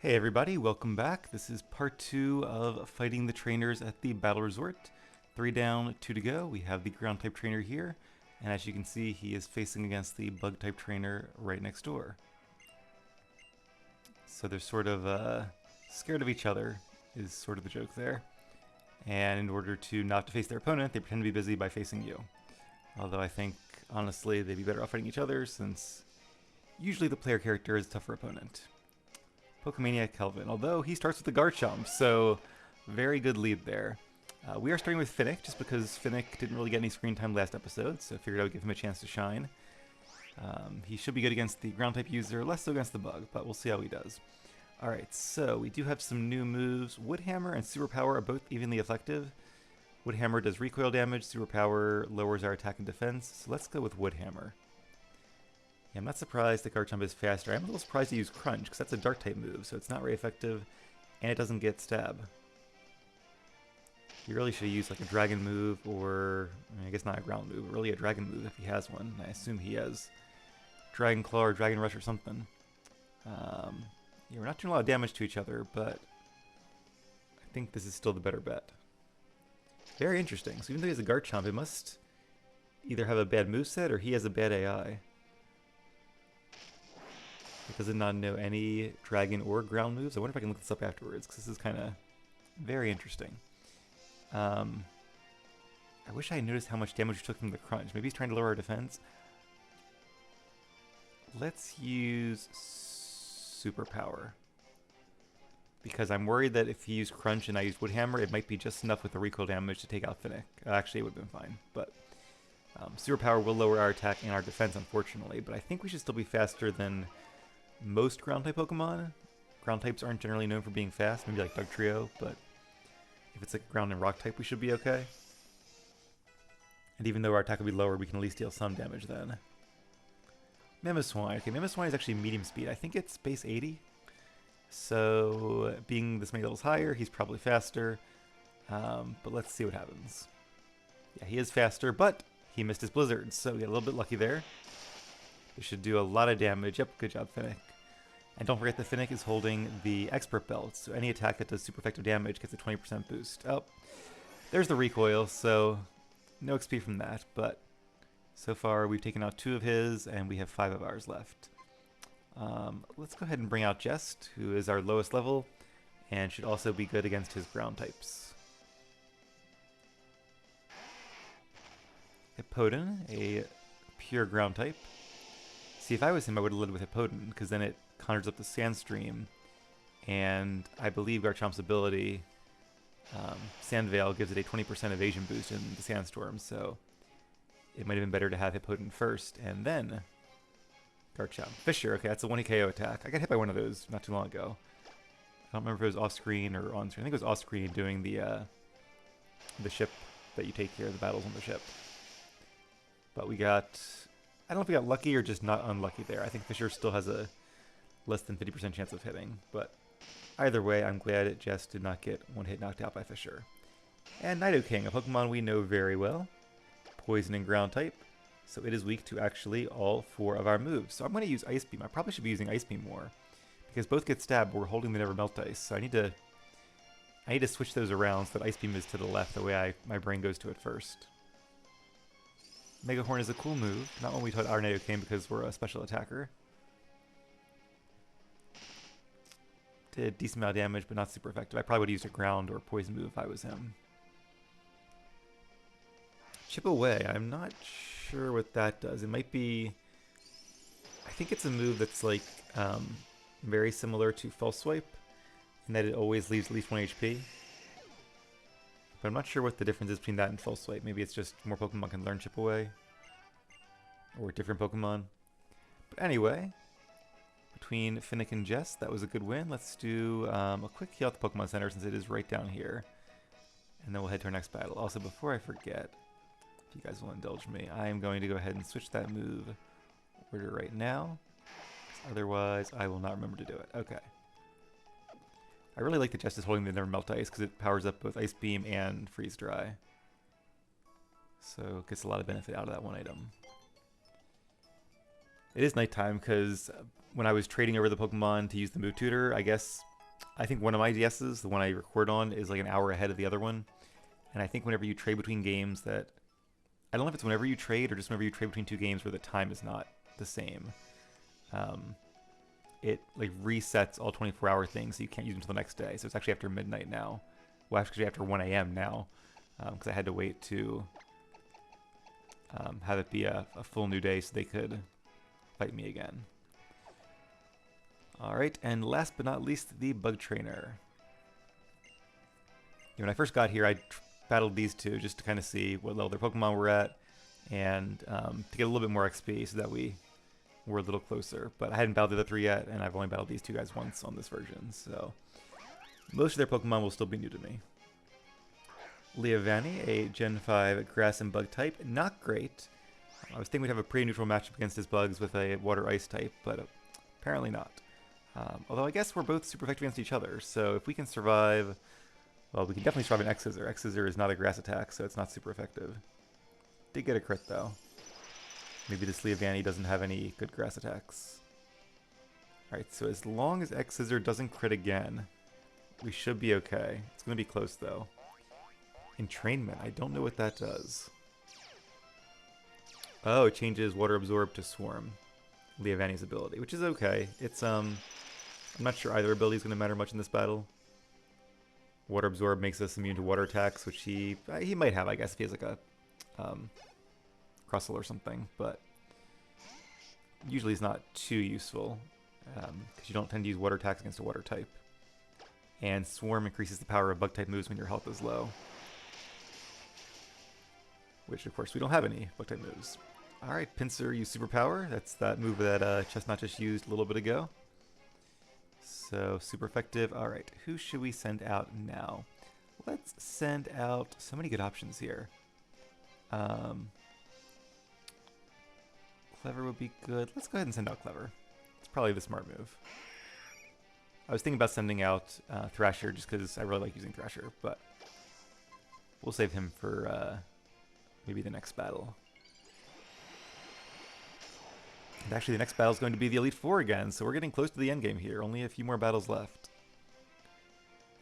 Hey everybody, welcome back. This is part 2 of fighting the trainers at the Battle Resort. 3 down, 2 to go. We have the ground type trainer here, and as you can see, he is facing against the bug type trainer right next door. So they're sort of scared of each other, is sort of the joke there. And in order to not to face their opponent, they pretend to be busy by facing you. Although I think, honestly, they'd be better off fighting each other, since usually the player character is a tougher opponent. Pokemaniac Kelvin, although he starts with the Garchomp, so very good lead there. We are starting with Finnick, just because Finnick didn't really get any screen time last episode, so I figured I would give him a chance to shine. He should be good against the ground-type user, less so against the bug, but we'll see how he does. Alright, so we do have some new moves. Woodhammer and Superpower are both evenly effective. Woodhammer does recoil damage, Superpower lowers our attack and defense, so let's go with Woodhammer. Yeah, I'm not surprised that Garchomp is faster. I'm a little surprised to use Crunch, because that's a Dark-type move, so it's not very effective, and it doesn't get Stab. He really should use like a Dragon move, or I guess not a Ground move, but really a Dragon move if he has one. I assume he has Dragon Claw or Dragon Rush or something. Yeah, we're not doing a lot of damage to each other, but I think this is still the better bet. Very interesting. So even though he has a Garchomp, it must either have a bad moveset or he has a bad AI. Does it not know any dragon or ground moves? I wonder if I can look this up afterwards, because this is kind of very interesting. I wish I had noticed how much damage we took from the Crunch. Maybe he's trying to lower our defense. Let's use Superpower. Because I'm worried that if he used Crunch and I used Woodhammer, it might be just enough with the recoil damage to take out Finnick. Actually, it would have been fine, but Superpower will lower our attack and our defense, unfortunately. But I think we should still be faster than most ground-type Pokemon. Ground types aren't generally known for being fast, maybe like Dugtrio, but if it's like ground and rock type, we should be okay. And even though our attack will be lower, we can at least deal some damage then. Mamoswine. Okay, Mamoswine is actually medium speed. I think it's base 80. So, being this many levels higher, he's probably faster. But let's see what happens. Yeah, he is faster, but he missed his Blizzard, so we got a little bit lucky there. We should do a lot of damage. Yep, good job, Finnick. And don't forget that Finnick is holding the Expert Belt, so any attack that does super effective damage gets a 20% boost. Oh, there's the recoil, so no XP from that, but so far we've taken out 2 of his, and we have 5 of ours left. Let's go ahead and bring out Jest, who is our lowest level, and should also be good against his ground types. Hippowdon, a pure ground type. See, if I was him, I would have led with Hippowdon, because then it conjures up the Sandstream, and I believe Garchomp's ability, Sand Veil, gives it a 20% evasion boost in the Sandstorm, so it might have been better to have Hippowdon first, and then Garchomp. Fissure, okay, that's a 1-hit KO attack. I got hit by one of those not too long ago. I don't remember if it was off-screen or on-screen. I think it was off-screen doing the ship that you take here, the battles on the ship. But we got... I don't know if we got lucky or just not unlucky there. I think Fissure still has a less than 50% chance of hitting, but either way, I'm glad it just did not get one hit knocked out by Fissure. And Nidoking, a Pokemon we know very well. Poison and ground type, so it is weak to actually all 4 of our moves. So I'm going to use Ice Beam. I probably should be using Ice Beam more, because both get stabbed, but we're holding the Never Melt Ice, so I need to switch those around so that Ice Beam is to the left, the way my brain goes to it first. Mega Horn is a cool move, not one we taught our Nidoking because we're a special attacker. Did a decent amount of damage, but not super effective. I probably would have used a ground or poison move if I was him. Chip Away, I'm not sure what that does. It might be... I think it's a move that's like very similar to False Swipe, in that it always leaves at least 1 HP. But I'm not sure what the difference is between that and False Swipe. Maybe it's just more Pokemon can learn Chip Away. Or different Pokemon. But anyway, between Finnick and Jest, that was a good win. Let's do a quick heal at the Pokemon Center since it is right down here. And then we'll head to our next battle. Also, before I forget, if you guys will indulge me, I am going to go ahead and switch that move order right now. Otherwise, I will not remember to do it. Okay. I really like that Jest is holding the Never Melt Ice because it powers up both Ice Beam and Freeze Dry. So it gets a lot of benefit out of that one item. It is nighttime because when I was trading over the Pokemon to use the move tutor, I guess I think one of my DSs, the one I record on, is like an hour ahead of the other one. And I think whenever you trade between games that... I don't know if it's whenever you trade or just whenever you trade between two games where the time is not the same. It like resets all 24-hour things, so you can't use them until the next day. So it's actually after midnight now. Well, actually after 1 a.m. now, because I had to wait to have it be a full new day so they could fight me again. Alright, and last but not least, the Bug Trainer. When I first got here, I battled these two just to kind of see what level their Pokemon were at, and to get a little bit more XP so that we were a little closer. But I hadn't battled the other three yet, and I've only battled these two guys once on this version, so most of their Pokemon will still be new to me. Leavanny, a Gen 5 Grass and Bug type, not great. I was thinking we'd have a pretty neutral matchup against his bugs with a Water-Ice type, but apparently not. Although I guess we're both super effective against each other, so if we can survive... Well, we can definitely survive an X-Scissor. X-Scissor is not a grass attack, so it's not super effective. Did get a crit, though. Maybe this Leavanny doesn't have any good grass attacks. Alright, so as long as X-Scissor doesn't crit again, we should be okay. It's going to be close, though. Entrainment. I don't know what that does. Oh, it changes Water Absorb to Swarm. Leavanny's ability, which is okay. It's, I'm not sure either ability is going to matter much in this battle. Water Absorb makes us immune to water attacks, which he might have, I guess, if he has like a Crustle or something, but usually it's not too useful because you don't tend to use water attacks against a water type. And Swarm increases the power of bug type moves when your health is low, which of course we don't have any bug type moves. Alright, Pinsir used Superpower. That's that move that Chestnut just used a little bit ago. So, super effective. Alright, who should we send out now? Let's send out... So many good options here. Clever would be good. Let's go ahead and send out Clever. It's probably the smart move. I was thinking about sending out Thrasher just because I really like using Thrasher, but we'll save him for maybe the next battle. And actually, the next battle is going to be the Elite Four again, so we're getting close to the end game here. Only a few more battles left.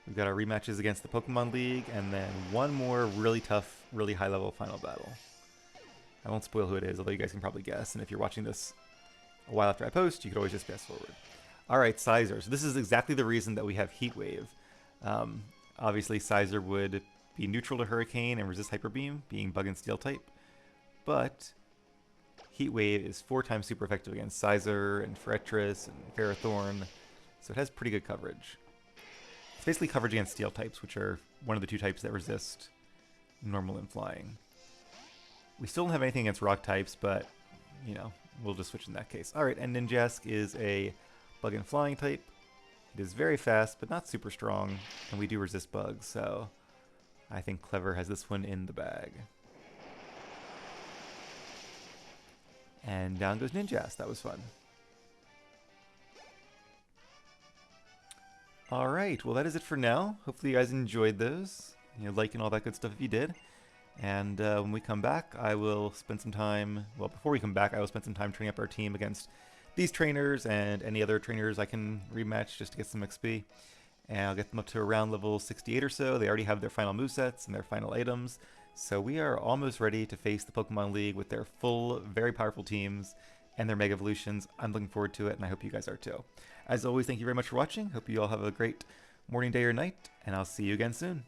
We've got our rematches against the Pokemon League, and then one more really tough, really high-level final battle. I won't spoil who it is, although you guys can probably guess, and if you're watching this a while after I post, you could always just fast forward. Alright, Sizer. So this is exactly the reason that we have Heat Wave. Obviously, Sizer would be neutral to Hurricane and resist Hyper Beam, being Bug and Steel type, but Heat Wave is 4 times super effective against Sizer and Forretress and Ferrothorn, so it has pretty good coverage. It's basically coverage against Steel types, which are one of the 2 types that resist Normal and Flying. We still don't have anything against Rock types, but, you know, we'll just switch in that case. Alright, and Ninjask is a Bug and Flying type. It is very fast, but not super strong, and we do resist bugs, so I think Clever has this one in the bag. And down goes Ninjask. That was fun. Alright, well that is it for now. Hopefully you guys enjoyed those. You know, liking all that good stuff if you did. And when we come back, I will spend some time... Well, before we come back, I will spend some time training up our team against these trainers and any other trainers I can rematch just to get some XP. And I'll get them up to around level 68 or so. They already have their final movesets and their final items. So we are almost ready to face the Pokemon League with their full, very powerful teams and their Mega Evolutions. I'm looking forward to it, and I hope you guys are too. As always, thank you very much for watching. Hope you all have a great morning, day, or night, and I'll see you again soon.